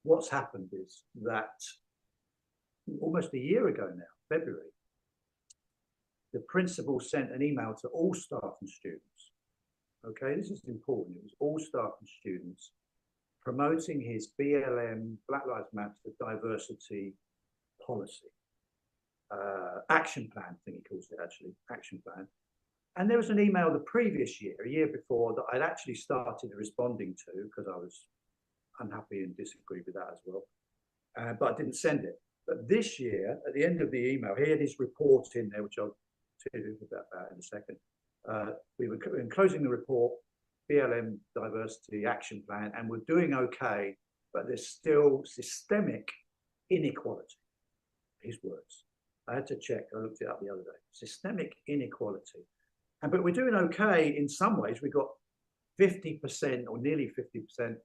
what's happened is that almost a year ago now, February, the principal sent an email to all staff and students. Okay, this is important. It was all staff and students promoting his BLM, Black Lives Matter diversity policy. Action plan, I think he calls it actually, action plan. And there was an email the previous year, a year before, that I'd actually started responding to because I was unhappy and disagreed with that as well. But I didn't send it. But this year, at the end of the email, he had his report in there, which I'll tell you about in a second. We were closing the report, BLM diversity action plan, and we're doing okay, but there's still systemic inequality. His words. I had to check. I looked it up the other day. Systemic inequality. But we're doing okay in some ways. We got 50% or nearly 50%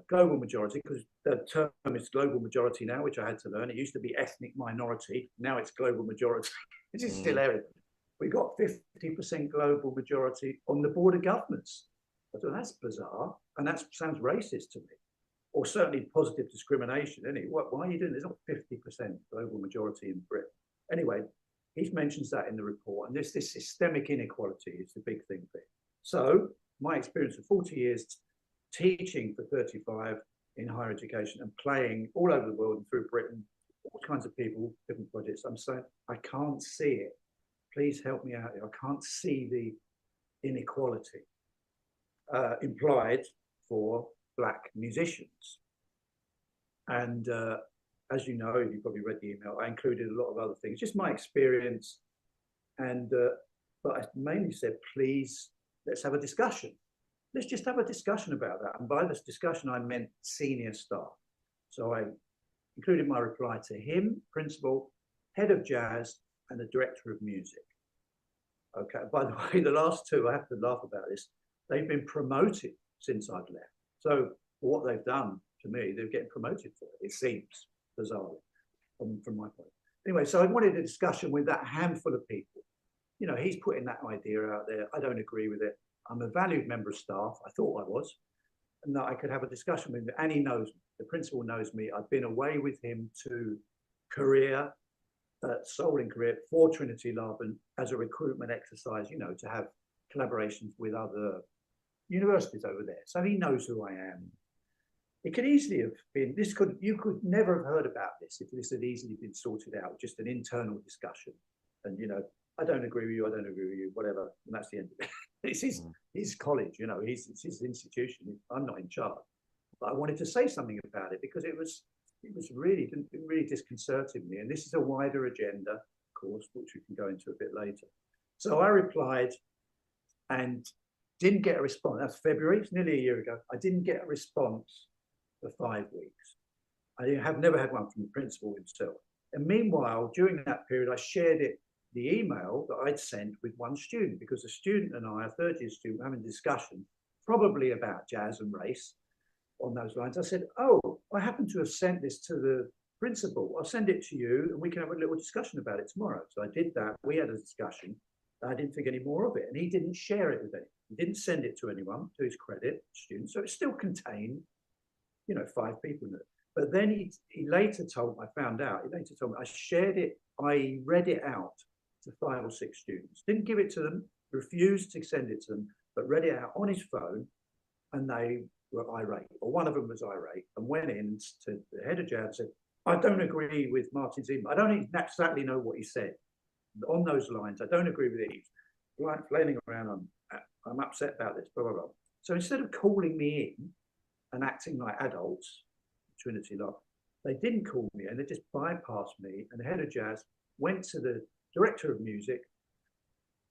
global majority, because the term is global majority now, which I had to learn. It used to be ethnic minority. Now it's global majority. This is still area. We got 50% global majority on the board of governors. I thought that's bizarre, and that sounds racist to me, or certainly positive discrimination. Anyway, why are you doing this? There's not 50% global majority in Britain. Anyway, he mentions that in the report, and this systemic inequality is the big thing there. So my experience of 40 years teaching for 35 in higher education and playing all over the world and through Britain, all kinds of people, different projects, I'm saying, I can't see it. Please help me out here. I can't see the inequality implied for Black musicians. And as you know, you probably read the email, I included a lot of other things, just my experience. And but I mainly said, please, let's have a discussion. Let's just have a discussion about that. And by this discussion, I meant senior staff. So I included my reply to him, principal, head of jazz, and the director of music. Okay, by the way, the last two, I have to laugh about this, they've been promoted since I've left. So for what they've done to me, they're getting promoted for it, it seems, bizarrely, from my point. Anyway, so I wanted a discussion with that handful of people. You know, he's putting that idea out there. I don't agree with it. I'm a valued member of staff. I thought I was. And that I could have a discussion with him. And he knows me. The principal knows me. I've been away with him to Korea, Seoul in Korea, for Trinity Laban as a recruitment exercise, you know, to have collaborations with other universities over there. So he knows who I am. It could easily have been, you could never have heard about this if this had easily been sorted out, just an internal discussion. And, you know, I don't agree with you, I don't agree with you, whatever. And that's the end of it. It's his college, you know, it's his institution. I'm not in charge. But I wanted to say something about it because it really disconcerted me. And this is a wider agenda, of course, which we can go into a bit later. So I replied and didn't get a response. That's February, it's nearly a year ago. I didn't get a response for 5 weeks. I have never had one from the principal himself. And meanwhile, during that period, I shared the email that I'd sent with one student, because a student and I, a third year student, were having a discussion, probably about jazz and race on those lines. I said, oh, I happen to have sent this to the principal. I'll send it to you and we can have a little discussion about it tomorrow. So I did that. We had a discussion. I didn't think any more of it. And he didn't share it with anyone. He didn't send it to anyone, to his credit, students. So it still contained, you know, 5 people in it. But then he later told me, I found out, he later told me, I shared it, I read it out to 5 or 6 students. Didn't give it to them, refused to send it to them, but read it out on his phone, and they were irate, or one of them was irate, and went in to the head of jazz and said, I don't agree with Martin's email. I don't exactly know what he said on those lines. I don't agree with it. He's like flailing around, I'm upset about this, blah, blah, blah. So instead of calling me in and acting like adults, Trinity Law, they didn't call me, and they just bypassed me, and the head of jazz went to the director of music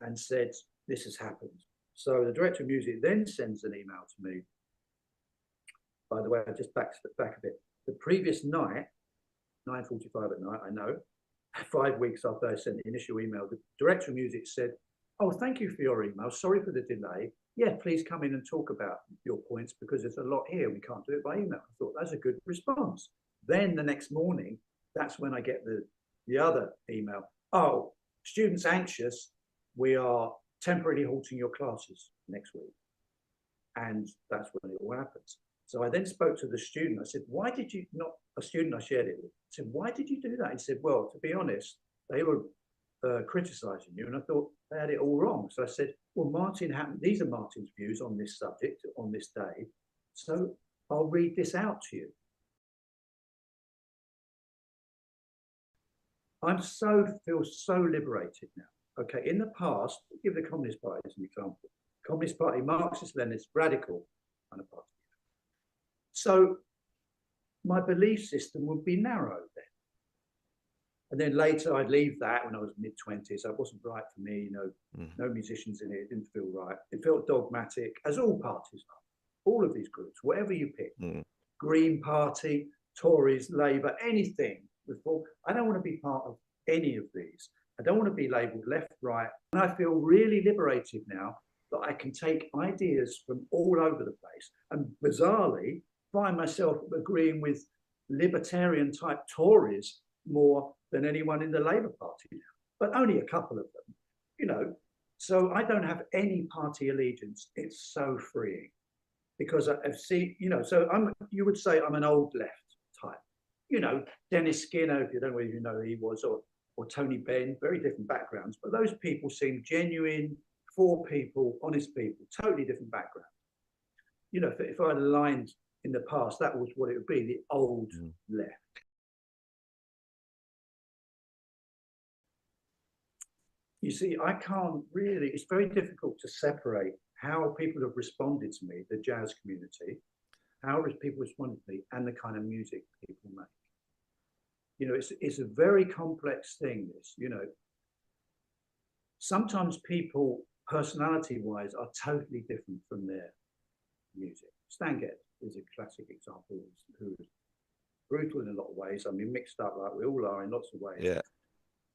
and said, this has happened. So the director of music then sends an email to me. By the way, I just back a bit. The previous night, 9:45 at night, I know, 5 weeks after I sent the initial email, the director of music said, oh, thank you for your email. Sorry for the delay. Yeah, please come in and talk about your points because there's a lot here. We can't do it by email. I thought that's a good response. Then the next morning, that's when I get the other email. Oh, students anxious, we are temporarily halting your classes next week. And that's when it all happens. So I then spoke to the student. I said, why did you not, a student I shared it with, I said, why did you do that? He said, well, to be honest, they were criticizing you. And I thought they had it all wrong. So I said, well, these are Martin's views on this subject on this day. So I'll read this out to you. Feel so liberated now. Okay, in the past, give the Communist Party as an example. Communist Party, Marxist, Leninist, radical kind of party. So my belief system would be narrow then. And then later I'd leave that when I was mid-20s. That wasn't right for me, no musicians in it. It didn't feel right. It felt dogmatic, as all parties are. All of these groups, whatever you pick. Green Party, Tories, Labour, anything. I don't want to be part of any of these. I don't want to be labelled left, right. And I feel really liberated now that I can take ideas from all over the place and bizarrely find myself agreeing with libertarian type Tories more than anyone in the Labour Party now, but only a couple of them, So I don't have any party allegiance. It's so freeing because I've seen, so you would say I'm an old left type. Dennis Skinner, if you don't know who he was, or Tony Benn, very different backgrounds, but those people seem genuine, for people, honest people, totally different background. If I aligned in the past, that was what it would be, the old left. You see, I can't really, it's very difficult to separate how people have responded to me, the jazz community, how people responded to me, and the kind of music people make. It's a very complex thing, this, Sometimes people, personality-wise, are totally different from their music. Stan Getz is a classic example who is brutal in a lot of ways. I mean, mixed up like we all are in lots of ways. Yeah.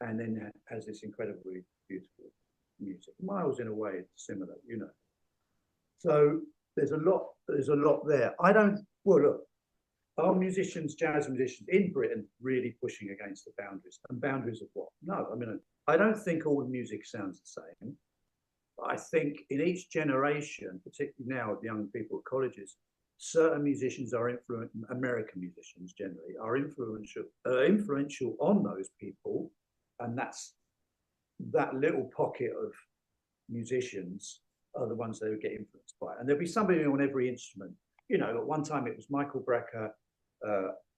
And then has this incredibly beautiful music. Miles, in a way, it's similar, So there's a lot there. Look, are musicians, jazz musicians in Britain really pushing against the boundaries? And boundaries of what? No, I don't think all music sounds the same. I think in each generation, particularly now with young people at colleges, certain musicians are American musicians generally, are influential on those people. And that's that little pocket of musicians are the ones that get influenced by it. And there'll be somebody on every instrument. At one time it was Michael Brecker,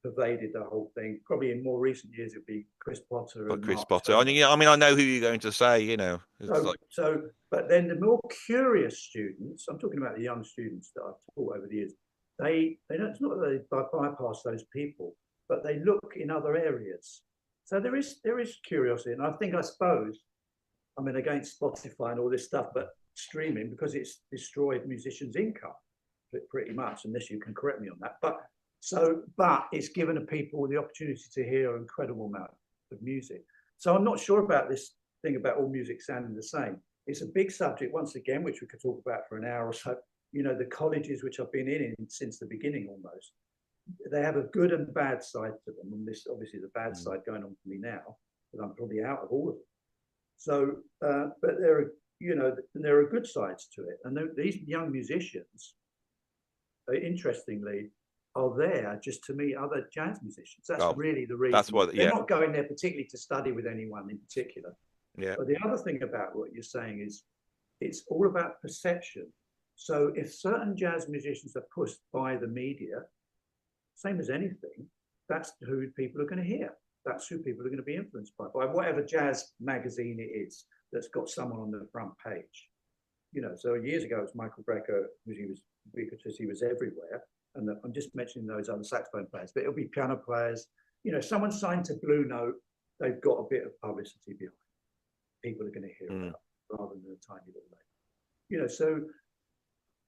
pervaded the whole thing. Probably in more recent years it'd be Chris Potter. But Chris Potter. I know who you're going to say. But then the more curious students, I'm talking about the young students that I've taught over the years. They don't. It's not that they bypass those people, but they look in other areas. So there is curiosity, and I suppose, against Spotify and all this stuff, but streaming, because it's destroyed musicians' income pretty much, unless you can correct me on that. But it's given people the opportunity to hear an incredible amount of music. So I'm not sure about this thing about all music sounding the same. It's a big subject, once again, which we could talk about for an hour or so. The colleges which I've been in since the beginning almost, they have a good and bad side to them. And this, obviously, the bad side going on for me now, but I'm probably out of all of them. So, but there are good sides to it. And these young musicians, interestingly, are there just to meet other jazz musicians. That's really the reason. That's what, they're not going there particularly to study with anyone in particular. Yeah. But the other thing about what you're saying is it's all about perception. So if certain jazz musicians are pushed by the media, same as anything, that's who people are going to hear. That's who people are going to be influenced by whatever jazz magazine it is that's got someone on the front page. So years ago it was Michael Brecker, because he was everywhere. And I'm just mentioning those other saxophone players, but it'll be piano players. Someone signed to Blue Note, they've got a bit of publicity behind. People are going to hear about rather than a tiny little lady. So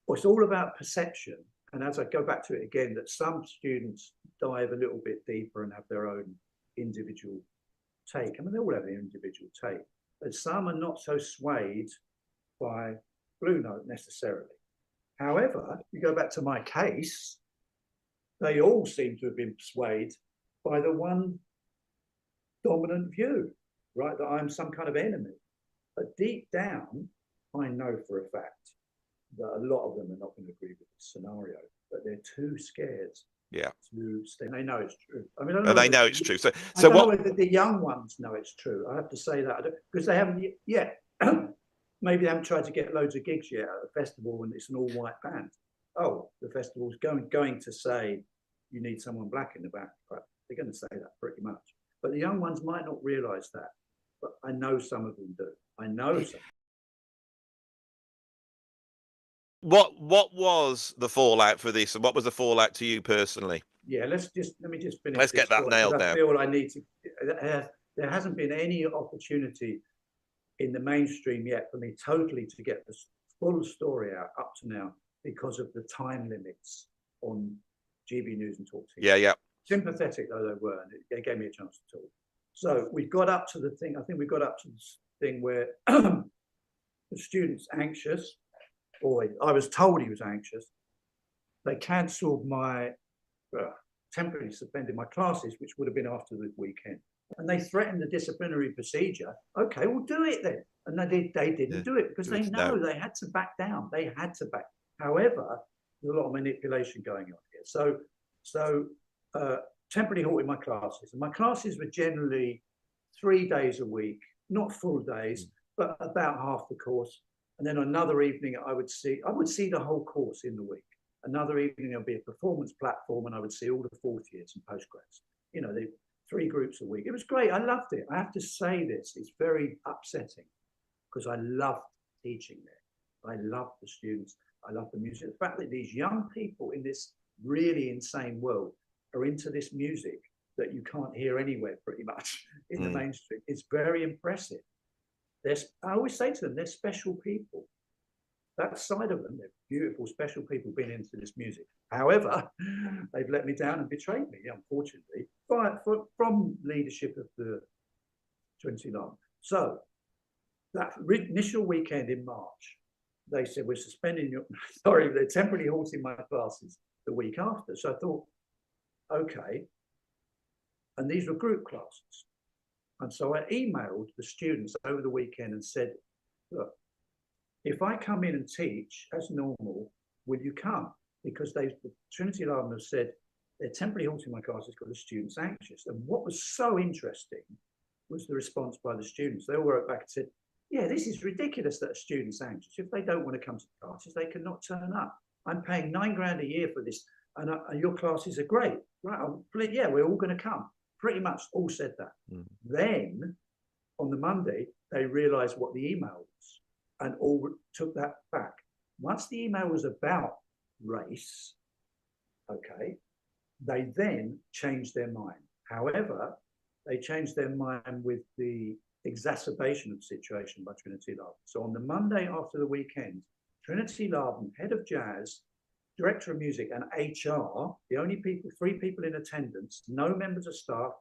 it's all about perception. And as I go back to it again, that some students dive a little bit deeper and have their own individual take. They all have their individual take, but some are not so swayed by Blue Note necessarily. However, you go back to my case, they all seem to have been swayed by the one dominant view, right? That I'm some kind of enemy. But deep down, I know for a fact that a lot of them are not going to agree with this scenario. but they're too scared Yeah. to stay. They know it's true. I mean, I don't And know they know whether- it's true. So I don't know what? whether the young ones know it's true. I have to say that because they haven't yet. Maybe they haven't tried to get loads of gigs yet at a festival and it's an all-white band. Oh, the festival's going to say you need someone black in the back. But they're going to say that pretty much. But the young ones might not realise that. But I know some of them do. I know some. What was the fallout for this, and what was the fallout to you personally? Yeah, let me just finish. Let's this get that thought, nailed because down. I feel I need to. There hasn't been any opportunity in the mainstream yet for me totally to get the full story out up to now because of the time limits on GB News and Talk TV. Yeah. Sympathetic though they were, and they gave me a chance to talk. So we got up to the thing. I think we got up to this thing where the student's anxious, or I was told he was anxious. They cancelled my temporarily suspended my classes, which would have been after the weekend. And they threatened the disciplinary procedure. Okay, we'll do it then. And they didn't do it because they know they had to back down. They had to back. However, there's a lot of manipulation going on here. So temporarily halted my classes. And my classes were generally 3 days a week, not full days, but about half the course. And then another evening I would see the whole course in the week. Another evening there'll be a performance platform and I would see all the fourth years and postgrads. You know, the 3 groups a week. It was great. I loved it. I have to say this. It's very upsetting because I loved teaching there. I loved the students. I loved the music. The fact that these young people in this really insane world are into this music that you can't hear anywhere pretty much in the mainstream is very impressive. I always say to them, they're special people. That side of them, they're beautiful, special people being into this music. However, they've let me down and betrayed me, unfortunately, from leadership of the Trinity Lab. So that initial weekend in March, they said, we're suspending your, sorry, they're temporarily halting my classes the week after. So I thought, okay. And these were group classes. And so I emailed the students over the weekend and said, look, if I come in and teach as normal, will you come? Because the Trinity Lab have said they're temporarily halting my classes because the students are anxious. And what was so interesting was the response by the students. They all wrote back and said, yeah, this is ridiculous that a student's anxious. If they don't want to come to the classes, they cannot turn up. I'm paying £9,000 a year for this, and your classes are great. Right? Yeah, we're all going to come. Pretty much all said that. Then on the Monday, they realized what the email was and all took that back. Once the email was about race, okay, they then changed their mind. However, they changed their mind with the exacerbation of the situation by Trinity Lab. So on the Monday after the weekend, Trinity Lab, head of jazz, director of music, and HR, the only people, 3 people in attendance, no members of staff,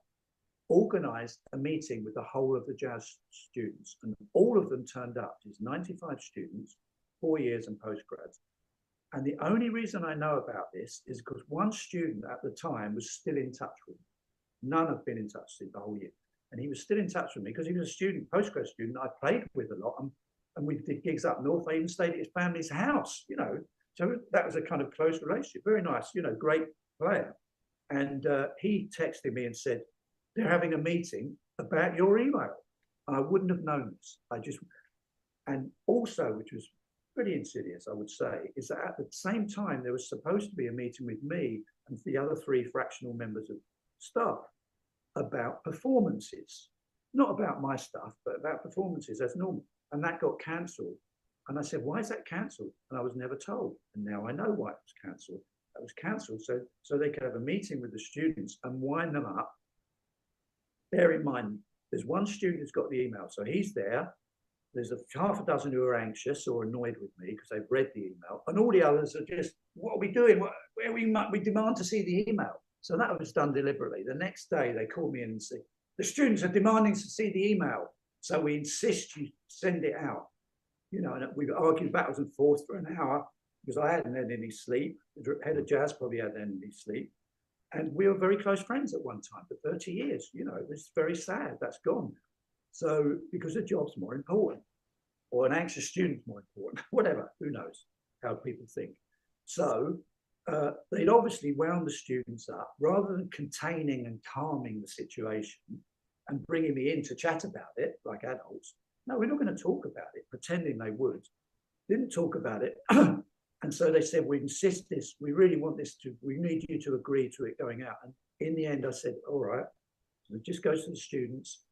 organised a meeting with the whole of the jazz students, and all of them turned up. There's 95 students, 4 years and postgrads. And the only reason I know about this is because one student at the time was still in touch with me. None have been in touch since the whole year. And he was still in touch with me because he was a student, postgrad student I played with a lot. And we did gigs up north. I even stayed at his family's house, you know. So that was a kind of close relationship. Very nice, you know, great player. And he texted me and said, they're having a meeting about your email. And I wouldn't have known this. And also, which was pretty insidious, I would say, is that at the same time, there was supposed to be a meeting with me and the other 3 fractional members of staff about performances, not about my stuff, but about performances as normal. And that got cancelled. And I said, why is that cancelled? And I was never told. And now I know why it was cancelled. That was cancelled so they could have a meeting with the students and wind them up. Bear in mind, there's one student who's got the email, so he's there. There's half a dozen who are anxious or annoyed with me because they've read the email, and all the others are just, what are we doing? We demand to see the email. So that was done deliberately. The next day, they called me in and said, the students are demanding to see the email, so we insist you send it out. You know, and we argued backwards and forth for an hour because I hadn't had any sleep. The head of jazz probably hadn't had any sleep. And we were very close friends at one time for 30 years. You know, it was very sad. That's gone. So because the job's more important, or an anxious student's more important, whatever, who knows how people think. So they'd obviously wound the students up rather than containing and calming the situation and bringing me in to chat about it like adults. No, we're not going to talk about it, pretending they would. Didn't talk about it. And so they said, we insist this, we really want this to, we need you to agree to it going out. And in the end, I said, all right, so it just goes to the students,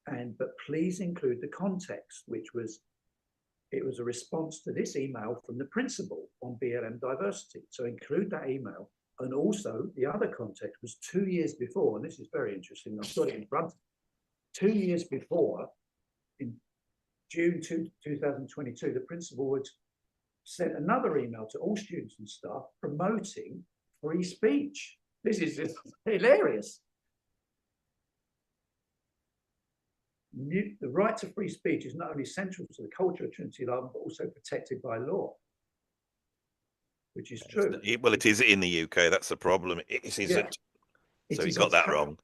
but please include the context, which was, it was a response to this email from the principal on BLM diversity. So include that email. And also the other context was 2 years before, and this is very interesting, I've got it in front of me. 2 years before, in June 2022, the principal had sent another email to all students and staff promoting free speech. This is just hilarious. The right to free speech is not only central to the culture of Trinity Love, but also protected by law, which is true. Well, it is in the UK. That's the problem. It isn't. Yeah. So he got that wrong.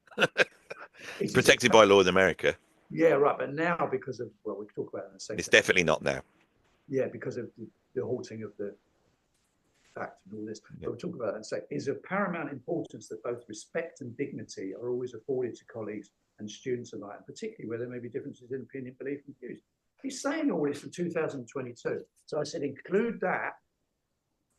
Protected by law in America. Yeah, right. But now, because of, well, we'll talk about it in a second. It's definitely not now. Yeah, because of the halting of the fact and all this. Yeah. But we'll talk about that in a second. Is of paramount importance that both respect and dignity are always afforded to colleagues and students alike, particularly where there may be differences in opinion, belief, and views. He's saying all this in 2022. So I said, include that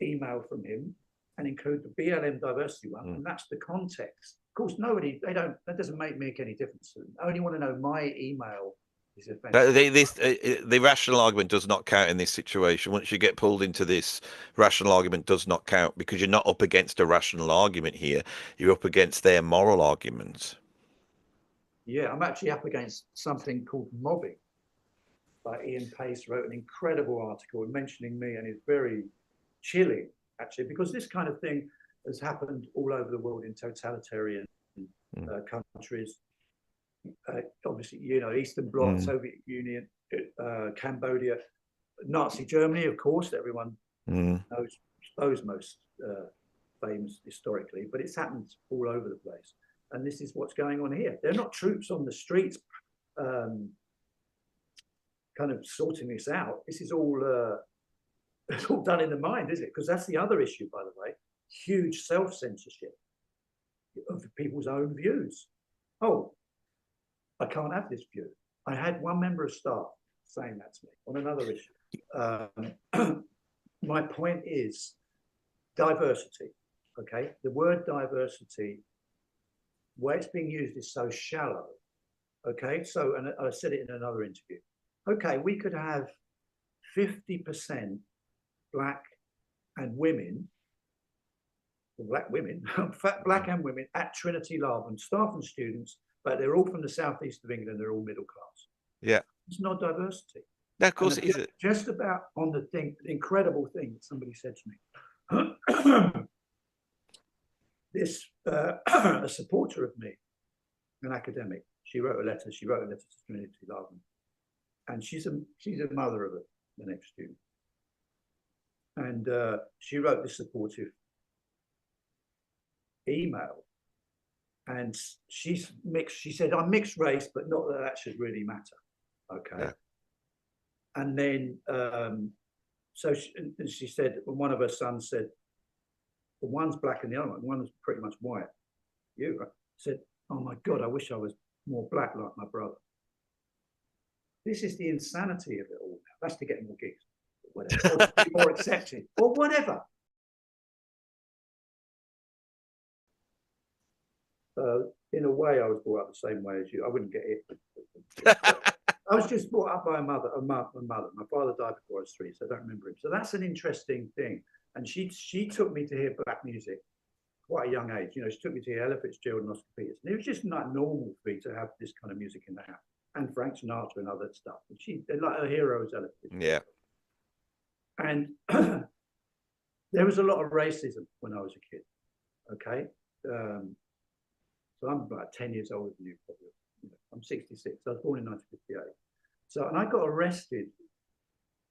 email from him and include the BLM diversity one, and that's the context. Of course, that doesn't make any difference to them. I only want to know my email is offensive. The rational argument does not count in this situation. Once you get pulled into this, rational argument does not count because you're not up against a rational argument here. You're up against their moral arguments. Yeah, I'm actually up against something called mobbing. Like Ian Pace wrote an incredible article mentioning me, and it's very chilling, actually, because this kind of thing has happened all over the world in totalitarian countries. Obviously, you know, Eastern Bloc, Soviet Union, Cambodia, Nazi Germany, of course, that everyone knows most famous historically, but it's happened all over the place. And this is what's going on here. They're not troops on the streets kind of sorting this out. This is all it's all done in the mind, is it? Because that's the other issue, by the way. Huge self-censorship of people's own views. Oh, I can't have this view. I had one member of staff saying that to me on another issue. My point is diversity, okay? The word diversity, the way it's being used is so shallow, okay? So, and I said it in another interview. Okay, we could have 50% black and women, black and women at Trinity Love, and staff and students, but they're all from the southeast of England, they're all middle class. Yeah. It's not diversity. No, of course it isn't. Just about on the incredible thing that somebody said to me. This, a supporter of me, an academic, she wrote a letter to Trinity Love, and she's a mother of the next student. And she wrote this supportive email, and she's mixed. She said, "I'm mixed race, but not that should really matter." Okay. Yeah. And then, so she said, one of her sons said, "Well, one's black and the other one's pretty much white." You said, "Oh my God, I wish I was more black like my brother." This is the insanity of it all. Now. That's to get more gigs, whatever, or more accepted, or whatever. In a way, I was brought up the same way as you. I wouldn't get it. I was just brought up by a mother. My father died before I was 3, so I don't remember him. So that's an interesting thing. And she took me to hear black music quite a young age. You know, she took me to hear Ella Fitzgerald and Oscar Peterson. It was just not normal for me to have this kind of music in the house, and Frank Sinatra and other stuff. And they're like her heroes, Ella Fitzgerald. Yeah. And there was a lot of racism when I was a kid. Okay. So I'm about 10 years older than you, probably. You know, I'm 66. I was born in 1958. So, and I got arrested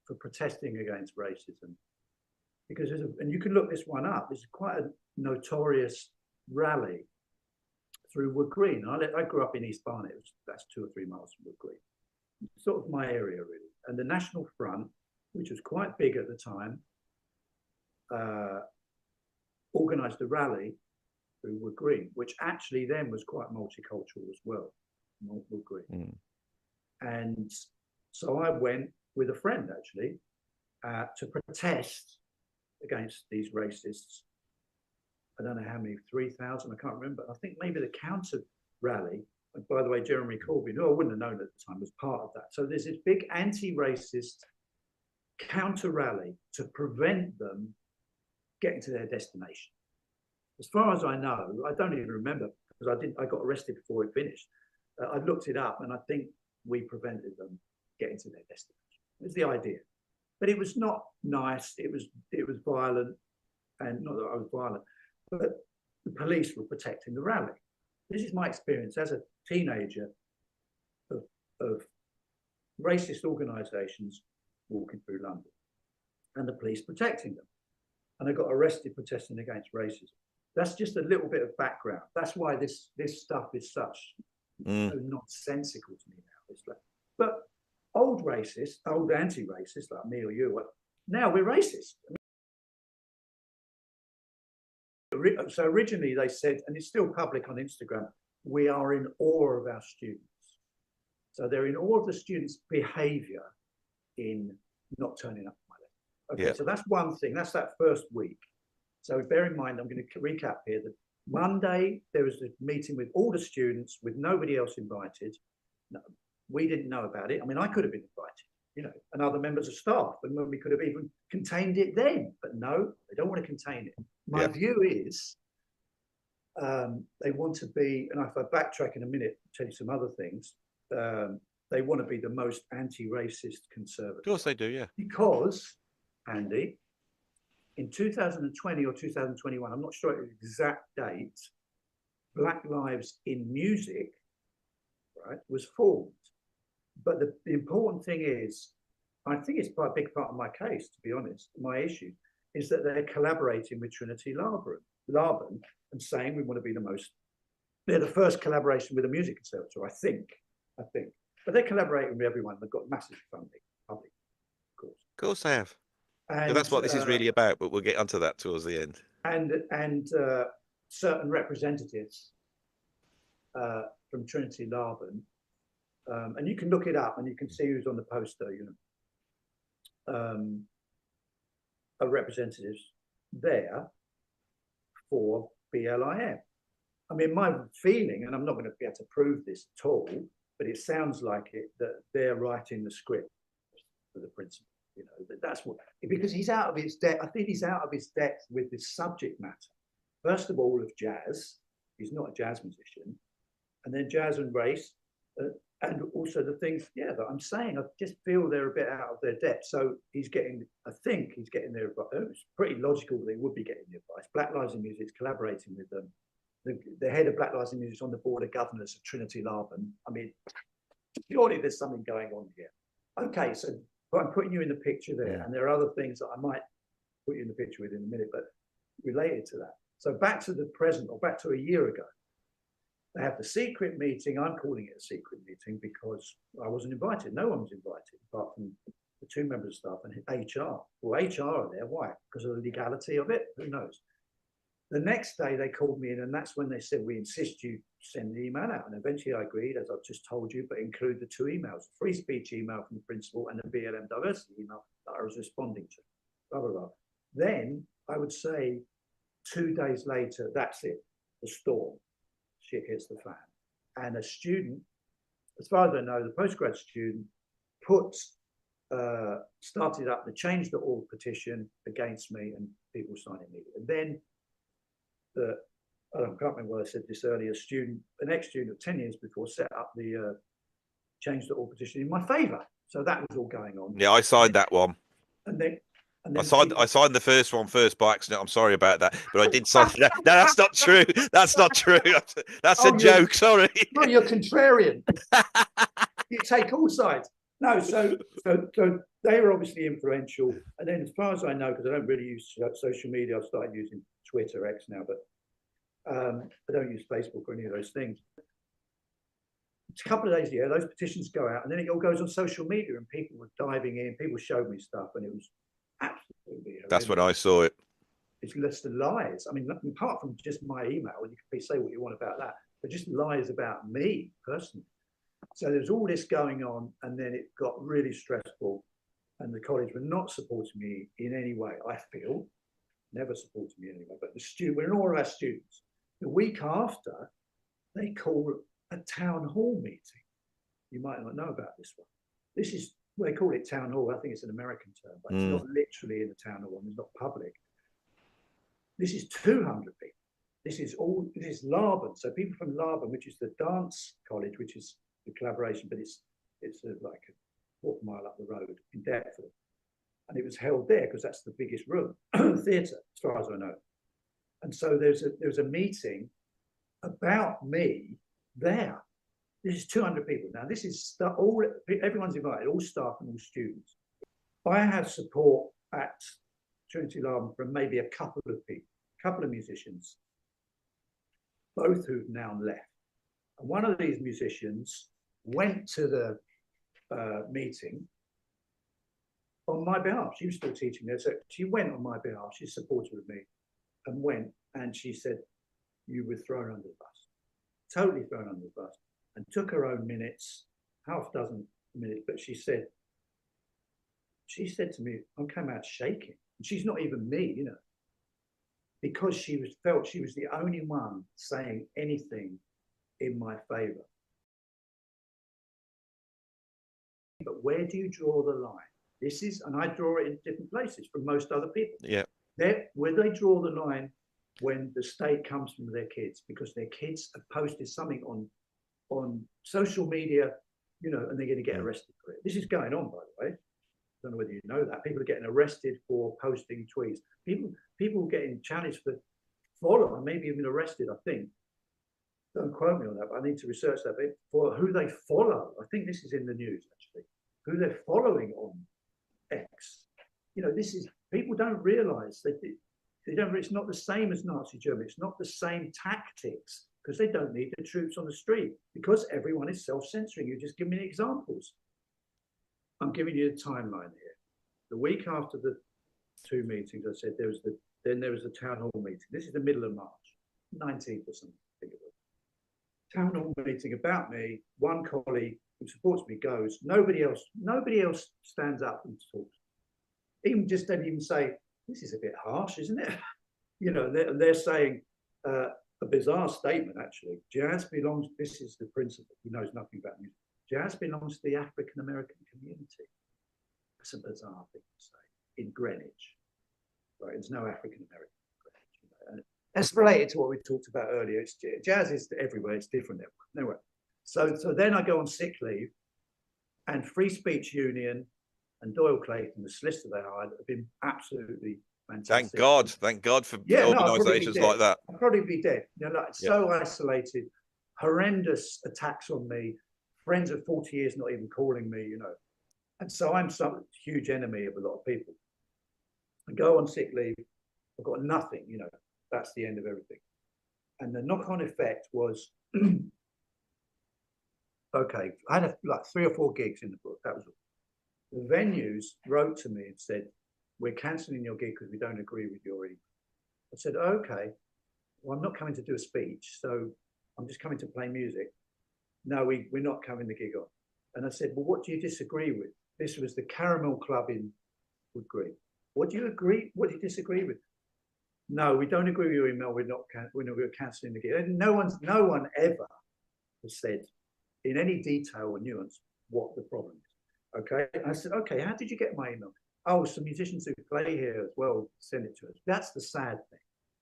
for protesting against racism because and you can look this one up. This is quite a notorious rally through Wood Green. I grew up in East Barnet. That's 2 or 3 miles from Wood Green. Sort of my area, really. And the National Front, which was quite big at the time, organised a rally through Wood Green, which actually then was quite multicultural as well, Wood Green. And so I went with a friend actually to protest against these racists. I don't know how many, 3,000, I can't remember. I think maybe the counter rally, and by the way, Jeremy Corbyn, who I wouldn't have known at the time, was part of that. So there's this big anti-racist counter rally to prevent them getting to their destination. As far as I know, I don't even remember because I got arrested before it finished. I looked it up and I think we prevented them getting to their destination. It was the idea. But it was not nice. It was violent, and not that I was violent, but the police were protecting the rally. This is my experience as a teenager of racist organisations walking through London and the police protecting them. And I got arrested protesting against racism. That's just a little bit of background. That's why this stuff is such so nonsensical to me now. It's like, but old racists, old anti-racists like me or you, now we're racist. So originally they said, and it's still public on Instagram, we are in awe of our students. So they're in awe of the students' behaviour in not turning up to my lesson. Okay, so that's one thing. That's that first week. So bear in mind, I'm going to recap here that Monday, there was a meeting with all the students with nobody else invited. No, we didn't know about it. I mean, I could have been invited, and other members of staff, and when we could have even contained it then. But no, they don't want to contain it. My view is they want to be, and if I backtrack in a minute, tell you some other things, they want to be the most anti-racist conservative. Of course they do, yeah. Because, Andy, in 2020 or 2021, I'm not sure the exact date, Black Lives in Music, right, was formed. But the important thing is, I think it's quite a big part of my case, to be honest, my issue, is that they're collaborating with Trinity Laban and saying we want to be they're the first collaboration with a music conservatory, I think. But they're collaborating with everyone. They've got massive funding, public, of course. Of course they have. And so that's what this is really about, but we'll get onto that towards the end. And certain representatives from Trinity Laban, and you can look it up and you can see who's on the poster, are representatives there for BLIM. I mean, my feeling, and I'm not going to be able to prove this at all, but it sounds like it, that they're writing the script for the principal. That's what, because he's out of his depth. I think he's out of his depth with this subject matter. First of all, of jazz. He's not a jazz musician. And then jazz and race. And also the things, that I'm saying, I just feel they're a bit out of their depth. So I think he's getting their advice. It's pretty logical they would be getting the advice. Black Lives in Music is collaborating with them. The head of Black Lives in Music is on the board of governors of Trinity Laban. I mean, surely there's something going on here. Okay, so I'm putting you in the picture there, and there are other things that I might put you in the picture with in a minute, but related to that. So back to the present, or back to a year ago, they have the secret meeting. I'm calling it a secret meeting because I wasn't invited. No one was invited apart from the two members of staff and HR. Well, HR are there. Why? Because of the legality of it? Who knows? The next day they called me in, and that's when they said, we insist you send the email out. And eventually I agreed, as I've just told you, but include the two emails, the free speech email from the principal and the BLM diversity email that I was responding to, blah, blah, blah. Then I would say 2 days later, that's it, the storm. Shit hits the fan. And a student, as far as I know, the postgrad student started up the change.org petition against me, and people signed it immediately. And then I can't remember what I said this earlier, an ex-student of 10 years before set up the change.org petition in my favour. So that was all going on. Yeah, I signed that one. And then I signed the first one first by accident. I'm sorry about that, but I did sign that. No, that's not true. That's not true. That's a joke. Sorry. No, you're contrarian. You take all sides. No, so they were obviously influential. And then, as far as I know, because I don't really use social media, I've started using Twitter, X now, but I don't use Facebook or any of those things. A couple of days later, those petitions go out, and then it all goes on social media, and people were diving in. People showed me stuff, and it was absolutely horrendous. That's when I saw it. it's less the lies. I mean, apart from just my email, and you can say what you want about that, but just lies about me personally. So there's all this going on, and then it got really stressful, and the college were not supporting me in any way. I feel never supporting me anyway. But the student, we're all our students. The week after, they call a town hall meeting. You might not know about this one. This is, they call it town hall. I think it's an American term, but it's not literally in the town hall, and it's not public. This is 200 people. This is Laban. So people from Laban, which is the dance college, which is the collaboration, but it's like a quarter mile up the road in Deptford. And it was held there because that's the biggest room, theatre, as far as I know. And so there was a meeting about me there. This is 200 people. Now, this is everyone's invited, all staff and all students. I have support at Trinity Laban from maybe a couple of people, a couple of musicians, both who've now left. And one of these musicians went to the meeting on my behalf. She was still teaching there. So she went on my behalf. She's supportive of me and went, and she said, you were thrown under the bus, totally thrown under the bus, and took her own minutes, half dozen minutes. But she said to me, I came out shaking. And she's not even me, you know, because she felt she was the only one saying anything in my favor. But where do you draw the line? This is, and I draw it in different places from most other people. Yeah. Where they draw the line when the state comes from their kids, because their kids have posted something on social media, you know, and they're going to get arrested for it. This is going on, by the way. I don't know whether you know that. People are getting arrested for posting tweets. People getting challenged for follow, maybe even arrested, I think. Don't quote me on that, but I need to research that bit for who they follow. I think this is in the news, actually, who they're following on X. You know, this is, people don't realize that they don't, it's not the same as Nazi Germany. It's not the same tactics, because they don't need the troops on the street, because everyone is self-censoring. You just give me examples. I'm giving you the timeline here. The week after the two meetings, I said there was the town hall meeting. This is the middle of March, 19th or something, I think it was. Town hall meeting about me. One colleague who supports me goes. Nobody else stands up and talks. Even just don't even say, this is a bit harsh, isn't it? You know, they're saying a bizarre statement, actually. Jazz belongs, this is the principal, who knows nothing about music. Jazz belongs to the African American community. That's a bizarre thing to say in Greenwich. Right? There's no African American in Greenwich. That's related to what we talked about earlier. Jazz is everywhere. It's different everywhere. So then I go on sick leave, and Free Speech Union and Doyle Clayton, the solicitor they hired, have been absolutely fantastic. Thank God for organisations like that. I'd probably be dead. You know, like, so isolated, horrendous attacks on me. Friends of 40 years not even calling me, you know. And so I'm some huge enemy of a lot of people. I go on sick leave, I've got nothing, you know, that's the end of everything. And the knock-on effect was, okay, I had like 3 or 4 gigs in the book, that was all. The venues wrote to me and said, we're cancelling your gig because we don't agree with your email. I said, okay, well, I'm not coming to do a speech, so I'm just coming to play music. No, we're not coming the gig on. And I said, well, what do you disagree with? This was the Caramel Club in Wood Green. What do you agree? What do you disagree with? No, we don't agree with your email. We're cancelling the gig. And no one ever has said in any detail or nuance what the problem is. Okay. And I said, okay, how did you get my email? Oh, some musicians who play here as well send it to us. That's the sad thing.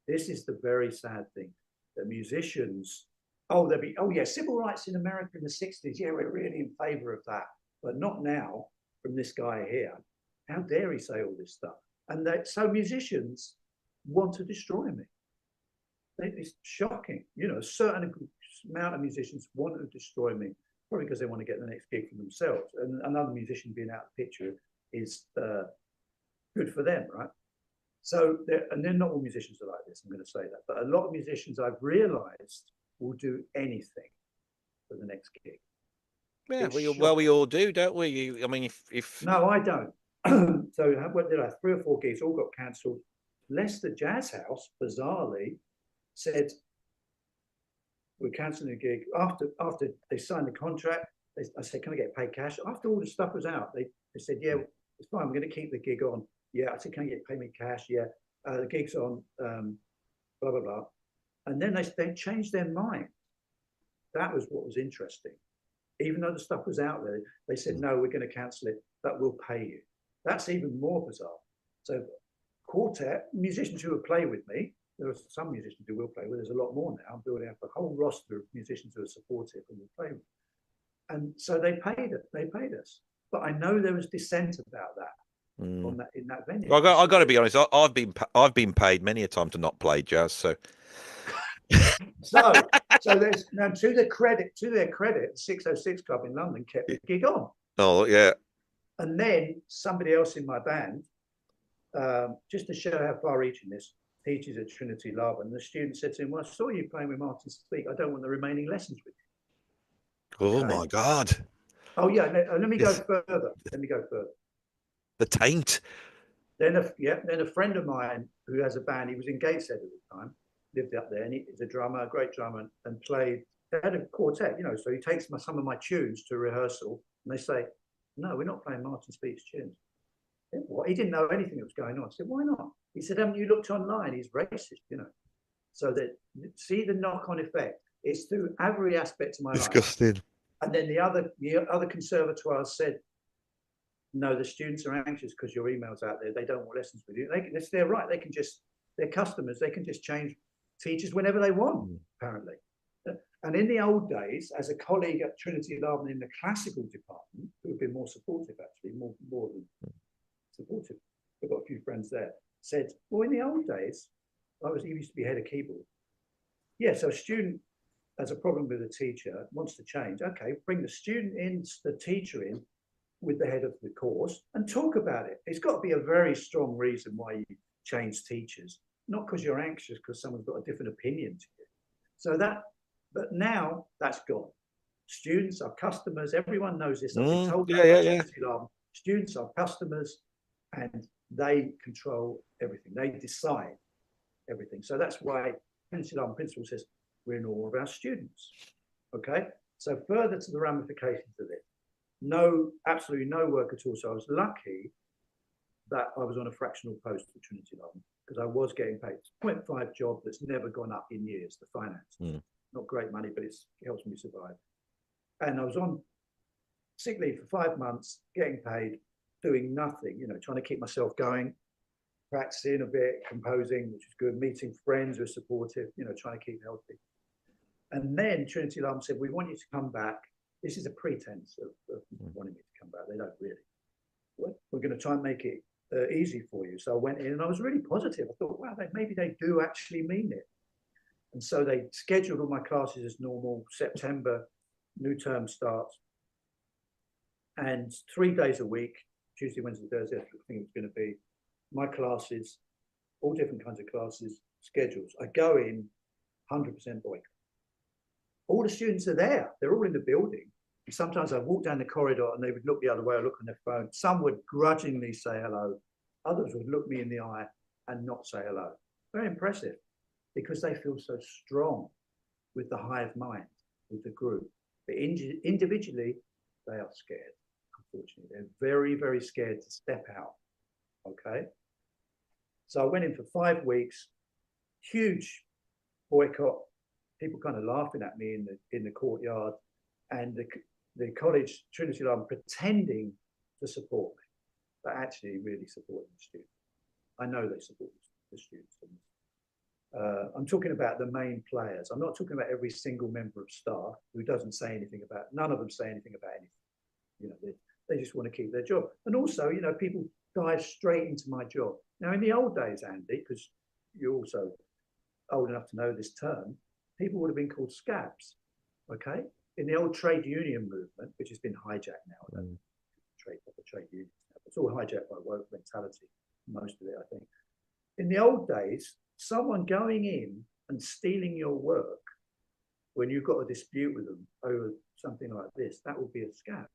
This is the very sad thing. The musicians, oh yeah, civil rights in America in the 60s. Yeah, we're really in favor of that, but not now from this guy here. How dare he say all this stuff? And so musicians want to destroy me. It's shocking. You know, a certain amount of musicians want to destroy me, probably because they want to get the next gig for themselves. And another musician being out of the picture is good for them, right? So, and then not all musicians are like this, I'm going to say that. But a lot of musicians I've realized will do anything for the next gig. Yeah, we all do, don't we? I mean, if no, I don't. So what did I? 3 or 4 gigs all got cancelled. Leicester Jazz House, bizarrely, said, we're cancelling the gig. After they signed the contract, I said, can I get paid cash? After all the stuff was out, they said, yeah, it's fine. We're going to keep the gig on. Yeah, I said, can I get paid me cash? Yeah, the gig's on, blah, blah, blah. And then they changed their mind. That was what was interesting. Even though the stuff was out there, they said, no, we're going to cancel it, but we'll pay you. That's even more bizarre. So quartet, musicians who would play with me, there are some musicians who will play with, there's a lot more now. I'm building up a whole roster of musicians who are supportive and will play with. And so they paid us. But I know there was dissent about that in that venue. Well, I got to be honest. I've been paid many a time to not play jazz. So there's now to their credit, the 606 Club in London kept the gig on. Oh yeah. And then somebody else in my band, just to show how far-reaching this, teaches at Trinity Lab, and the student said to him, well, I saw you playing with Martin Speak. I don't want the remaining lessons with you. Oh my God. Oh yeah, let me go further. The taint. Then a friend of mine who has a band, he was in Gateshead at the time, lived up there, and he's a drummer, a great drummer, and played. They had a quartet, so he takes some of my tunes to rehearsal, and they say, no, we're not playing Martin Speak's tunes. What? He didn't know anything that was going on. I said, why not? He said, haven't you looked online? He's racist, So that, see the knock-on effect. It's through every aspect of my life. Disgusting. And then the other conservatoires said, no, the students are anxious because your email's out there. They don't want lessons with you. They're right. They're customers. They can just change teachers whenever they want, apparently. And in the old days, as a colleague at Trinity London in the classical department, who have been more supportive, actually, more than supportive, I've got a few friends there, said, well, in the old days, he used to be head of keyboard. Yeah, so a student has a problem with a teacher, wants to change. Okay, bring the student in, the teacher in, with the head of the course and talk about it. It's got to be a very strong reason why you change teachers, not because you're anxious because someone's got a different opinion to you. So but now that's gone. Students are customers. Everyone knows this. I've been told students are customers and they control everything. They decide everything. So that's why Trinity London principal says we're in awe of our students. Okay. So further to the ramifications of it, absolutely no work at all. So I was lucky that I was on a fractional post at Trinity London because I was getting paid. It's a 0.5 job that's never gone up in years, the finance. Not great money, but it helps me survive. And I was on sick leave for 5 months, getting paid, doing nothing, trying to keep myself going, practicing a bit, composing, which is good, meeting friends who are supportive, trying to keep healthy. And then Trinity London said, we want you to come back. This is a pretense of wanting me to come back. They don't really. We're going to try and make it easy for you. So I went in and I was really positive. I thought, wow, maybe they do actually mean it. And so they scheduled all my classes as normal. September, new term starts. And 3 days a week, Tuesday, Wednesday, Thursday, I think it was going to be my classes, all different kinds of classes, schedules. I go in 100% boycott. All the students are there. They're all in the building. And sometimes I walk down the corridor and they would look the other way or look on their phone. Some would grudgingly say hello. Others would look me in the eye and not say hello. Very impressive because they feel so strong with the hive mind, with the group. But individually, they are scared, unfortunately. They're very, very scared to step out, okay? So I went in for 5 weeks, huge boycott, people kind of laughing at me in the courtyard, and the college, Trinity London, pretending to support me, but actually really supporting the students. I know they support the students. I'm talking about the main players. I'm not talking about every single member of staff who doesn't say anything about, none of them say anything about anything. They just want to keep their job. And also, people dive straight into my job. Now, in the old days, Andy, because you're also old enough to know this term, people would have been called scabs, okay? In the old trade union movement, which has been hijacked now, trade unions, it's all hijacked by woke mentality, most of it, I think. In the old days, someone going in and stealing your work when you've got a dispute with them over something like this, that would be a scab.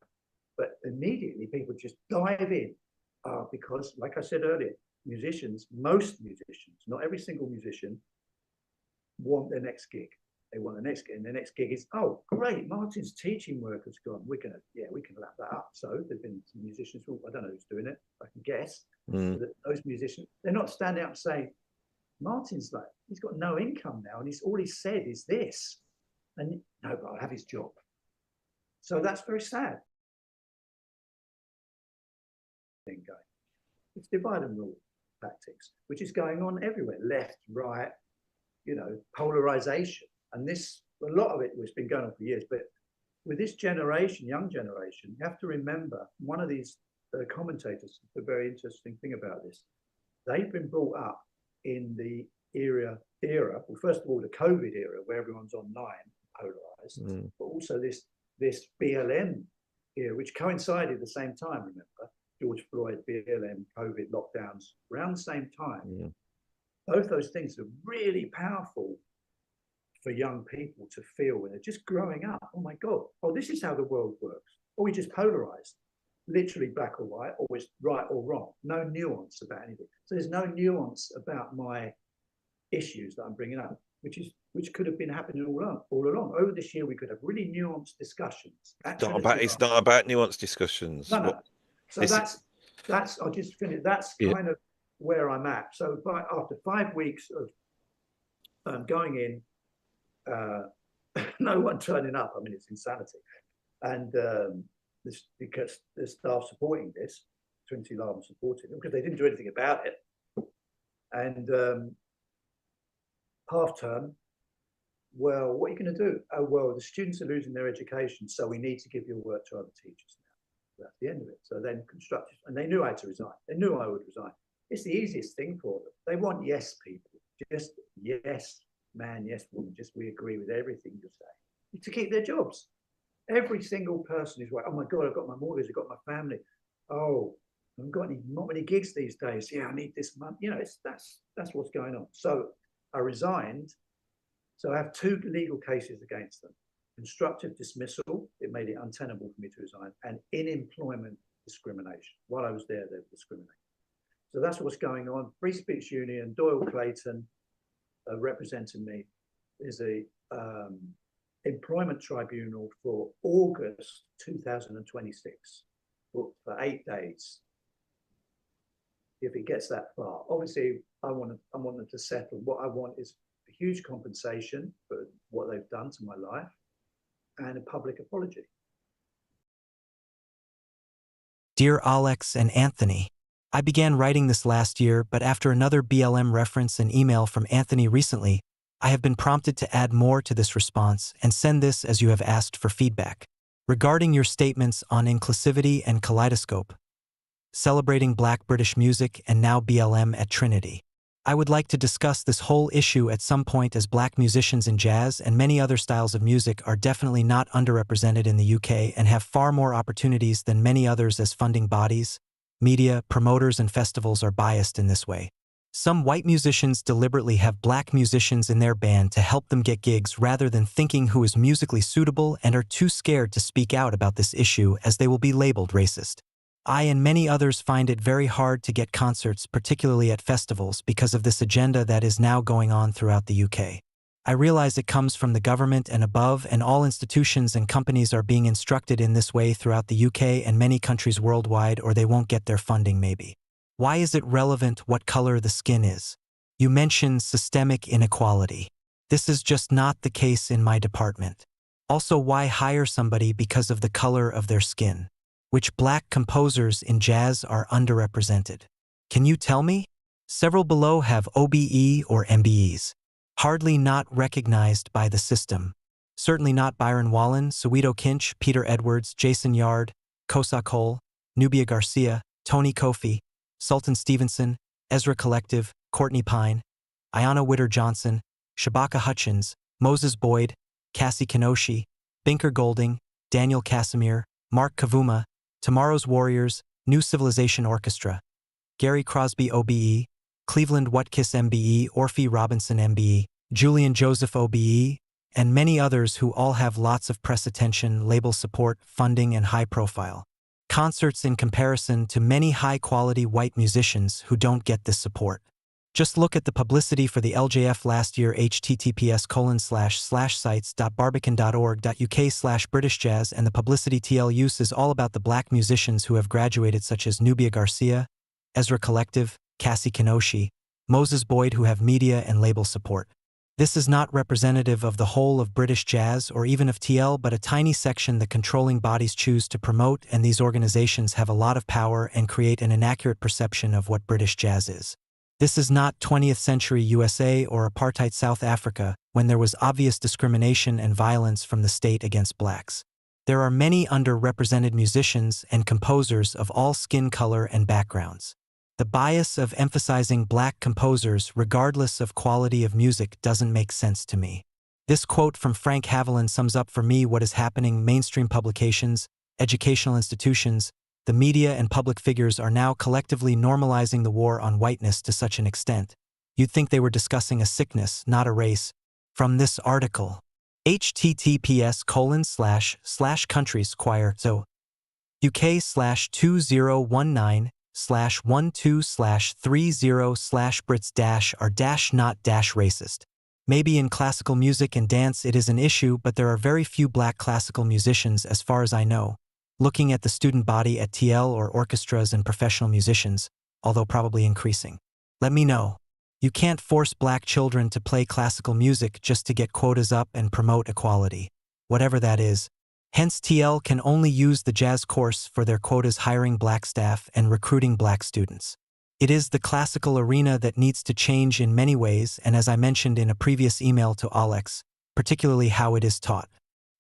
But immediately people just dive in because, like I said earlier, musicians, most musicians, not every single musician, want their next gig. They want the next gig, and the next gig is, oh, great, Martin's teaching work has gone. We can lap that up. So there've been some musicians. Well, I don't know who's doing it. I can guess. That those musicians, they're not standing up and saying, Martin's like, he's got no income now, and all he said is this, and no, but I'll have his job. So that's very sad. Thing going. It's divide and rule tactics, which is going on everywhere, left, right, polarization. And a lot of it has been going on for years, but with this generation, young generation, you have to remember, one of these commentators, the very interesting thing about this, they've been brought up in the era, well, first of all, the COVID era, where everyone's online, polarized, but also this BLM era, which coincided at the same time, remember, George Floyd, BLM, COVID lockdowns, around the same time. Both those things are really powerful for young people to feel when they're just growing up. Oh my God, this is how the world works. Or we just polarized, literally black or white, always right or wrong. No nuance about anything. So there's no nuance about my issues that I'm bringing up, which could have been happening all along. Over this year, we could have really nuanced discussions. It's not about nuanced discussions. No. So that's I'll just finish. That's kind of where I'm at. So after 5 weeks of going in, no one turning up. I mean, it's insanity. And because the staff supporting this, Trinity Law supporting them, because they didn't do anything about it. And half term, well, what are you going to do? Oh, well, the students are losing their education, so we need to give your work to other teachers now. That's the end of it. So then constructive, and they knew I had to resign. They knew I would resign. It's the easiest thing for them. They want yes people, just yes man, yes woman, just we agree with everything you say to keep their jobs. Every single person is like, oh my God, I've got my mortgage, I've got my family. Oh, I haven't got not many gigs these days. Yeah, I need this month. That's what's going on. So I resigned. So I have 2 legal cases against them. Constructive dismissal, it made it untenable for me to resign, and in employment discrimination. While I was there, they were discriminating. So that's what's going on. Free Speech Union, Doyle Clayton, representing me, is a employment tribunal for August 2026, booked for 8 days. If it gets that far, obviously I want them to settle. What I want is a huge compensation for what they've done to my life and a public apology. Dear Alex and Anthony, I began writing this last year, but after another BLM reference and email from Anthony recently, I have been prompted to add more to this response and send this as you have asked for feedback. Regarding your statements on inclusivity and kaleidoscope, celebrating Black British music and now BLM at Trinity, I would like to discuss this whole issue at some point, as Black musicians in jazz and many other styles of music are definitely not underrepresented in the UK and have far more opportunities than many others, as funding bodies, media, promoters and festivals are biased in this way. Some white musicians deliberately have Black musicians in their band to help them get gigs rather than thinking who is musically suitable, and are too scared to speak out about this issue as they will be labeled racist. I and many others find it very hard to get concerts, particularly at festivals, because of this agenda that is now going on throughout the UK. I realize it comes from the government and above, and all institutions and companies are being instructed in this way throughout the UK and many countries worldwide, or they won't get their funding maybe. Why is it relevant what color the skin is? You mentioned systemic inequality. This is just not the case in my department. Also, why hire somebody because of the color of their skin? Which Black composers in jazz are underrepresented? Can you tell me? Several below have OBE or MBEs. Hardly not recognized by the system. Certainly not Byron Wallen, Soweto Kinch, Peter Edwards, Jason Yard, Kosa Cole, Nubia Garcia, Tony Kofi, Sultan Stevenson, Ezra Collective, Courtney Pine, Ayanna Witter-Johnson, Shabaka Hutchins, Moses Boyd, Cassie Kenoshi, Binker Golding, Daniel Casimir, Mark Kavuma, Tomorrow's Warriors, New Civilization Orchestra, Gary Crosby OBE, Cleveland Wutkiss MBE, Orphe Robinson MBE, Julian Joseph OBE, and many others who all have lots of press attention, label support, funding, and high profile. concerts in comparison to many high-quality white musicians who don't get this support. Just look at the publicity for the LJF last year. https://sites.barbican.org.uk/British Jazz, and the publicity TL use is all about the black musicians who have graduated, such as Nubia Garcia, Ezra Collective, Cassie Kinoshi, Moses Boyd, who have media and label support. This is not representative of the whole of British jazz or even of TL, but a tiny section the controlling bodies choose to promote, and these organizations have a lot of power and create an inaccurate perception of what British jazz is. This is not 20th century USA or apartheid South Africa, when there was obvious discrimination and violence from the state against blacks. There are many underrepresented musicians and composers of all skin color and backgrounds. The bias of emphasizing black composers regardless of quality of music doesn't make sense to me. This quote from Frank Haviland sums up for me what is happening. Mainstream publications, educational institutions, the media and public figures are now collectively normalizing the war on whiteness to such an extent. You'd think they were discussing a sickness, not a race. From this article, https://countries choir so UK/2019/12/30/Brits-are-not-racist. Maybe in classical music and dance it is an issue, but there are very few black classical musicians as far as I know. Looking at the student body at TL or orchestras and professional musicians, although probably increasing. Let me know. You can't force black children to play classical music just to get quotas up and promote equality, whatever that is. Hence TL can only use the jazz course for their quotas, hiring black staff and recruiting black students. It is the classical arena that needs to change in many ways, and as I mentioned in a previous email to Alex, particularly how it is taught.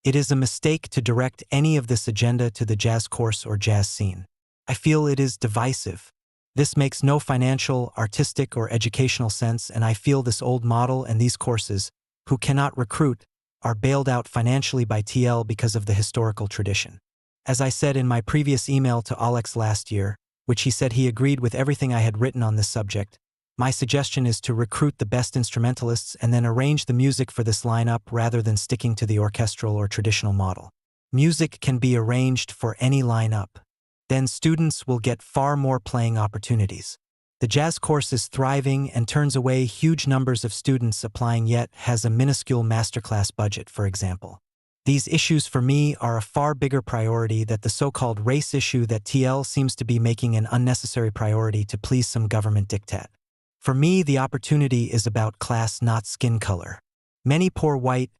It is a mistake to direct any of this agenda to the jazz course or jazz scene. I feel it is divisive. This makes no financial, artistic, or educational sense, and I feel this old model and these courses, who cannot recruit, are bailed out financially by TL because of the historical tradition. As I said in my previous email to Alex last year, which he said he agreed with everything I had written on this subject, my suggestion is to recruit the best instrumentalists and then arrange the music for this lineup rather than sticking to the orchestral or traditional model. Music can be arranged for any lineup. Then students will get far more playing opportunities. The jazz course is thriving and turns away huge numbers of students applying, yet has a minuscule masterclass budget, for example. These issues for me are a far bigger priority than the so-called race issue that TL seems to be making an unnecessary priority to please some government diktat. For me, the opportunity is about class, not skin color. Many poor white,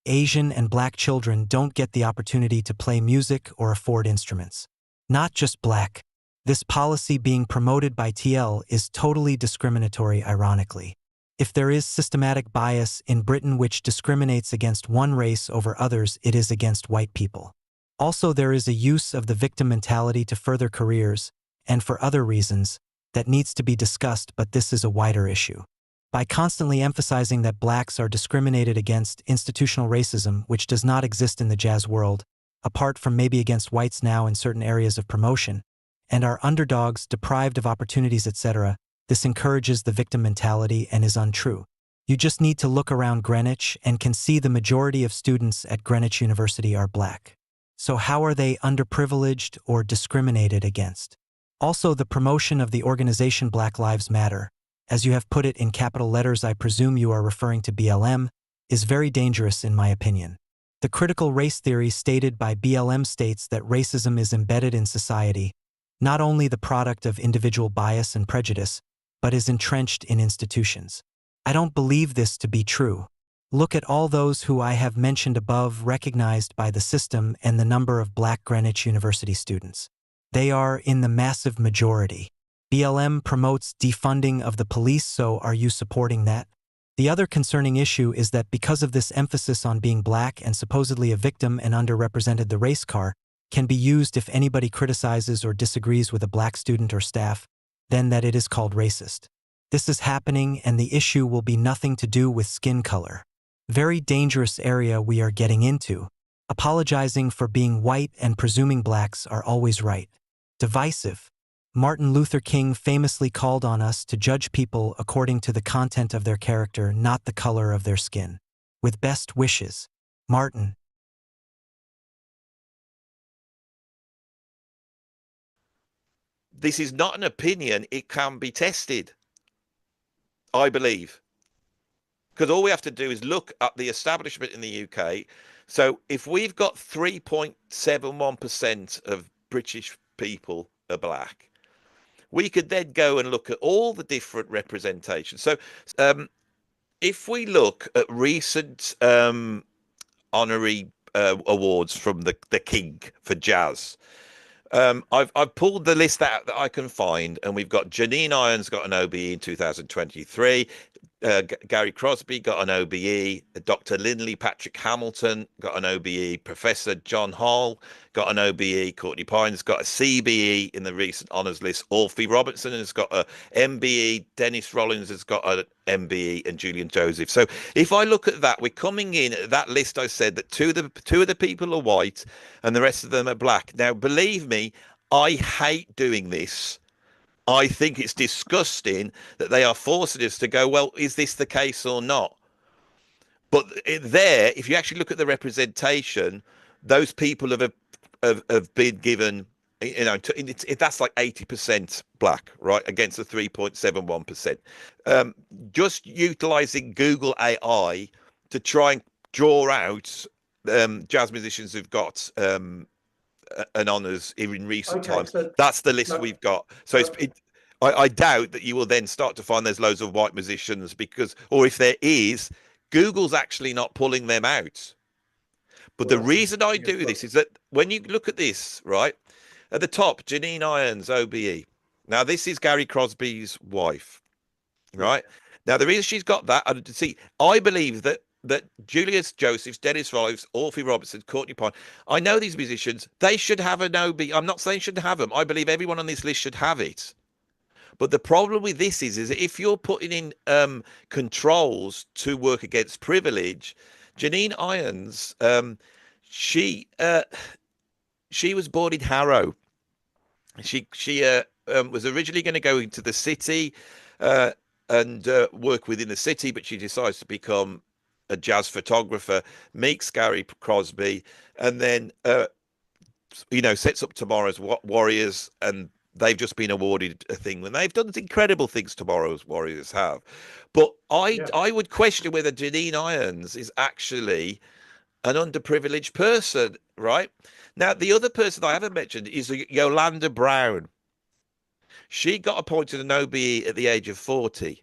Asian, and black children don't get the opportunity to play music or afford instruments. Not just black. This policy being promoted by TL is totally discriminatory, ironically. If there is systematic bias in Britain which discriminates against one race over others, it is against white people. Also, there is a use of the victim mentality to further careers, and for other reasons, that needs to be discussed, but this is a wider issue. By constantly emphasizing that blacks are discriminated against, institutional racism, which does not exist in the jazz world, apart from maybe against whites now in certain areas of promotion, and are underdogs, deprived of opportunities, etc., this encourages the victim mentality and is untrue. You just need to look around Greenwich and can see the majority of students at Greenwich University are black. So how are they underprivileged or discriminated against? Also, the promotion of the organization Black Lives Matter, as you have put it in capital letters, I presume you are referring to BLM, is very dangerous in my opinion. The critical race theory stated by BLM states that racism is embedded in society, not only the product of individual bias and prejudice, but is entrenched in institutions. I don't believe this to be true. Look at all those who I have mentioned above recognized by the system and the number of black Greenwich University students. They are in the massive majority. BLM promotes defunding of the police, so are you supporting that? The other concerning issue is that because of this emphasis on being black and supposedly a victim and underrepresented, the race car can be used if anybody criticizes or disagrees with a black student or staff, then that it is called racist. This is happening, and the issue will be nothing to do with skin color. Very dangerous area we are getting into. Apologizing for being white and presuming blacks are always right. Divisive. Martin Luther King famously called on us to judge people according to the content of their character, not the color of their skin. With best wishes, Martin. this is not an opinion. It can be tested, I believe. Because all we have to do is look at the establishment in the UK. So if we've got 3.71% of British people are black, we could then go and look at all the different representations. So if we look at recent honorary awards from the King for jazz, I've pulled the list out that I can find, and we've got Janine Irons got an OBE in 2023. Gary Crosby got an OBE. Dr. Lindley Patrick Hamilton got an OBE. Professor John Hall got an OBE. Courtney Pine's got a CBE in the recent honours list. Alfie Robertson has got a MBE. Dennis Rollins has got an MBE, and Julian Joseph. So if I look at that, we're coming in at that list. I said that two of the people are white and the rest of them are black. Now, believe me, I hate doing this. I think it's disgusting that they are forcing us to go, well, is this the case or not? But there, if you actually look at the representation, those people have been given, that's like 80% black, right, against the 3.71%. Just utilizing Google AI to try and draw out jazz musicians who've got an honours in recent times. So that's the list we've got. So I doubt that you will then start to find there's loads of white musicians, because, or if there is, Google's actually not pulling them out. But the reason I do this is that when you look at this, right, at the top, Janine Irons, OBE. Now, this is Gary Crosby's wife, right? Now, the reason she's got that, I believe that Julius Josephs, Dennis Rollins, Alfie Robertson, Courtney Pine, I know these musicians, they should have an OBE. I'm not saying shouldn't have them. I believe everyone on this list should have it. But the problem with this is if you're putting in controls to work against privilege, Janine Irons, she was born in Harrow. She was originally going to go into the city and work within the city, but she decides to become a jazz photographer, meets Gary Crosby, and then sets up Tomorrow's Warriors, and they've just been awarded a thing, and they've done incredible things. Tomorrow's Warriors have, but I would question whether Janine Irons is actually an underprivileged person, right? Now, the other person I haven't mentioned is Yolanda Brown. She got appointed an OBE at the age of 40.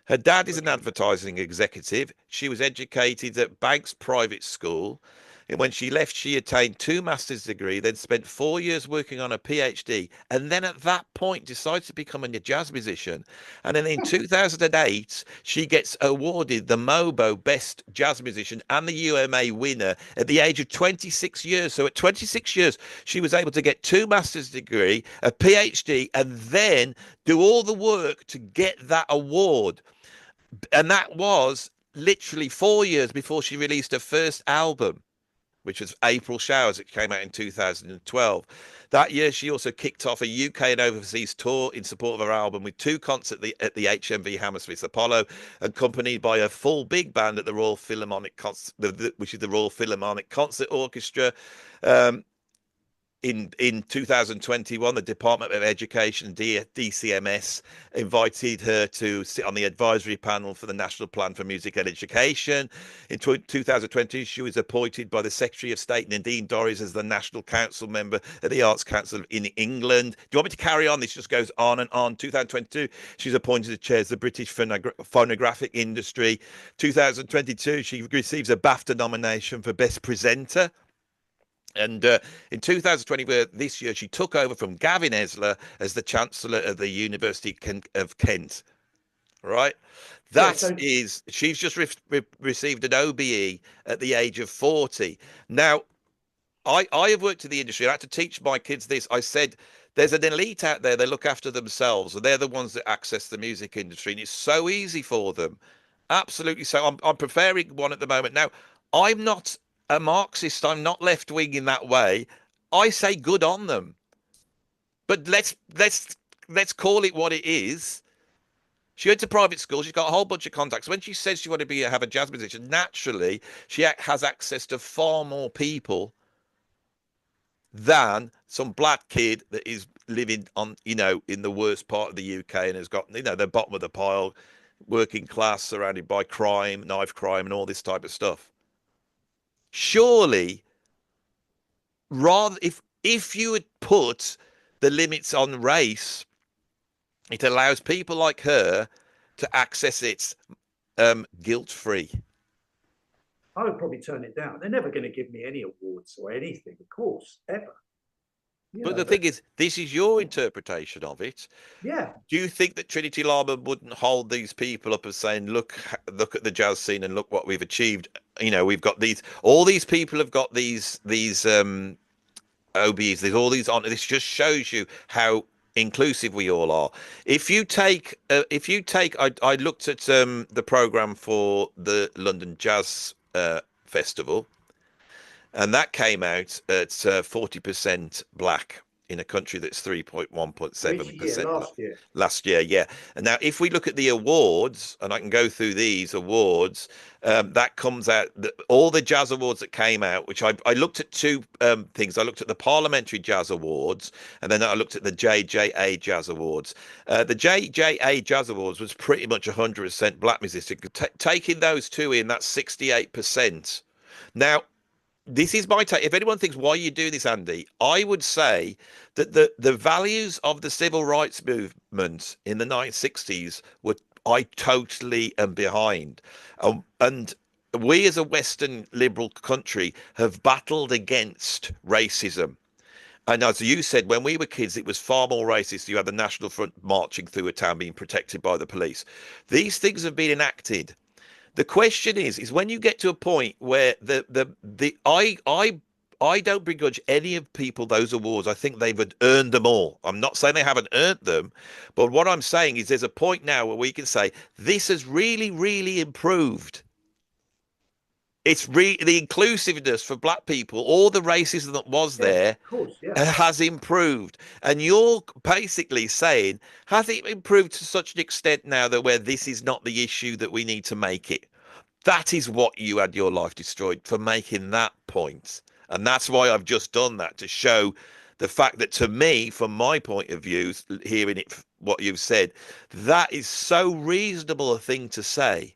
Her dad is an advertising executive. She was educated at Banks Private School. And when she left, she attained 2 master's degrees, then spent 4 years working on a PhD. And then at that point, decided to become a jazz musician. And then in 2008, she gets awarded the MOBO Best Jazz Musician and the UMA winner at the age of 26 years. So at 26 years, she was able to get 2 master's degrees, a PhD, and then do all the work to get that award. And that was literally 4 years before she released her first album, which was April Showers. It came out in 2012. That year, she also kicked off a UK and overseas tour in support of her album with 2 concerts at the HMV Hammersmith Apollo, accompanied by a full big band at the Royal Philharmonic which is the Royal Philharmonic Concert Orchestra. In 2021, the Department of Education, DCMS, invited her to sit on the advisory panel for the National Plan for Music and Education. In 2020, she was appointed by the Secretary of State, Nadine Dorries, as the National Council member at the Arts Council in England. Do you want me to carry on? This just goes on and on. 2022, she was appointed to chair the British phonographic industry. 2022, she receives a BAFTA nomination for Best Presenter. And in 2020, this year, she took over from Gavin Esler as the Chancellor of the University of Kent. Right? She's just received an OBE at the age of 40. Now, I have worked in the industry. I had to teach my kids this. I said, there's an elite out there. They look after themselves, and they're the ones that access the music industry. And it's so easy for them. Absolutely. So I'm preparing one at the moment. Now, I'm not a Marxist. I'm not left wing in that way. I say good on them, but let's call it what it is. She went to private school. She's got a whole bunch of contacts. When she says she wanted to have a jazz musician, naturally she has access to far more people than some black kid that is living on, you know, in the worst part of the UK and has got, you know, the bottom of the pile, working class, surrounded by crime, knife crime, and all this type of stuff. Surely, rather, if you had put the limits on race, it allows people like her to access it guilt-free. I would probably turn it down. They're never going to give me any awards or anything, of course, ever. But the thing is, this is your interpretation of it. Yeah. Do you think that Trinity Lama wouldn't hold these people up as saying, look at the jazz scene and look what we've achieved? You know, we've got all these people have got these OBs, there's all these on. This just shows you how inclusive we all are. If you take, I looked at the program for the London Jazz Festival, and that came out at 40% black in a country that's 3.1.7% last year. Yeah. And now if we look at the awards, and I can go through these awards, that comes out, all the jazz awards that came out, which I looked at two things. I looked at the Parliamentary Jazz Awards, and then I looked at the JJA Jazz Awards. The JJA Jazz Awards was pretty much 100% black musicians. Taking those two in, that's 68%. Now, this is my take. If anyone thinks, why you do this, Andy, I would say that the values of the civil rights movement in the 1960s were, I totally am behind. And we as a Western liberal country have battled against racism. And as you said, when we were kids, it was far more racist. You had the National Front marching through a town being protected by the police. These things have been enacted. The question is when you get to a point where I don't begrudge any of people those awards. I think they've earned them all. I'm not saying they haven't earned them, but what I'm saying is there's a point now where we can say this has really, really improved. It's the inclusiveness for black people, all the racism that was there, of course, yeah, has improved. And you're basically saying, has it improved to such an extent now that where this is not the issue that we need to make it? That is what you had your life destroyed for, making that point. And that's why I've just done that, to show the fact that, to me, from my point of view, hearing it, what you've said, that is so reasonable a thing to say.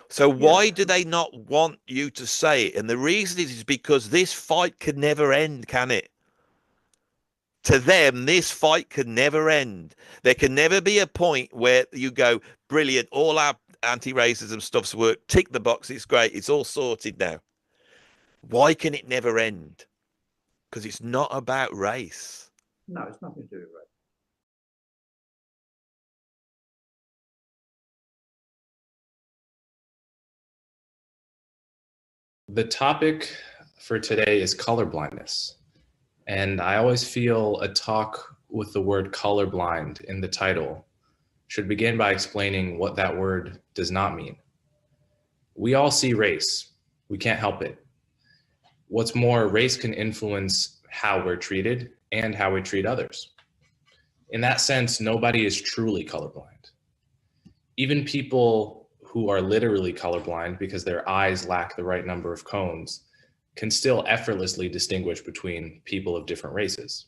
So why do they not want you to say it? And the reason is because this fight can never end, can it? To them, this fight can never end. There can never be a point where you go, brilliant, all our anti-racism stuff's worked, tick the box, it's great, it's all sorted now. Why can it never end? Because it's not about race. No, it's nothing to do with race. The topic for today is colorblindness. And I always feel a talk with the word colorblind in the title should begin by explaining what that word does not mean. We all see race. We can't help it. What's more, race can influence how we're treated and how we treat others. In that sense, nobody is truly colorblind. Even people who are literally colorblind because their eyes lack the right number of cones can still effortlessly distinguish between people of different races.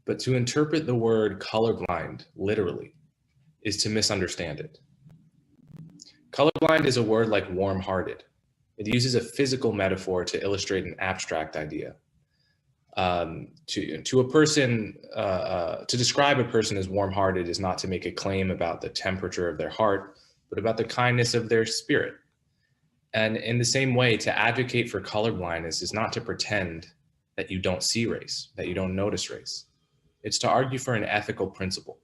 But to interpret the word colorblind literally is to misunderstand it. Colorblind is a word like warm-hearted. It uses a physical metaphor to illustrate an abstract idea. To a person, to describe a person as warm-hearted is not to make a claim about the temperature of their heart, but about the kindness of their spirit. And in the same way, to advocate for colorblindness is not to pretend that you don't see race, that you don't notice race. It's to argue for an ethical principle,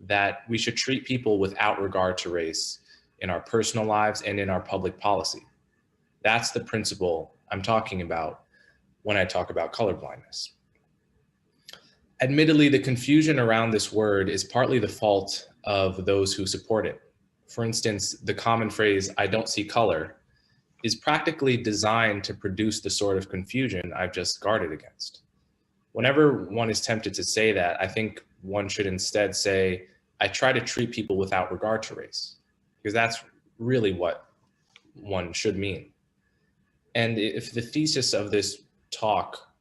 that we should treat people without regard to race in our personal lives and in our public policy. That's the principle I'm talking about when I talk about colorblindness. Admittedly, the confusion around this word is partly the fault of those who support it. For instance, the common phrase, "I don't see color," is practically designed to produce the sort of confusion I've just guarded against. Whenever one is tempted to say that, I think one should instead say, "I try to treat people without regard to race," because that's really what one should mean. And if the thesis of this talk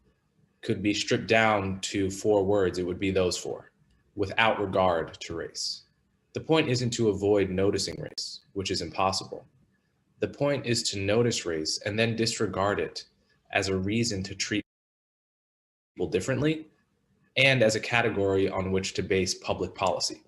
could be stripped down to 4 words, it would be those 4, without regard to race. The point isn't to avoid noticing race, which is impossible. The point is to notice race and then disregard it as a reason to treat people differently and as a category on which to base public policy.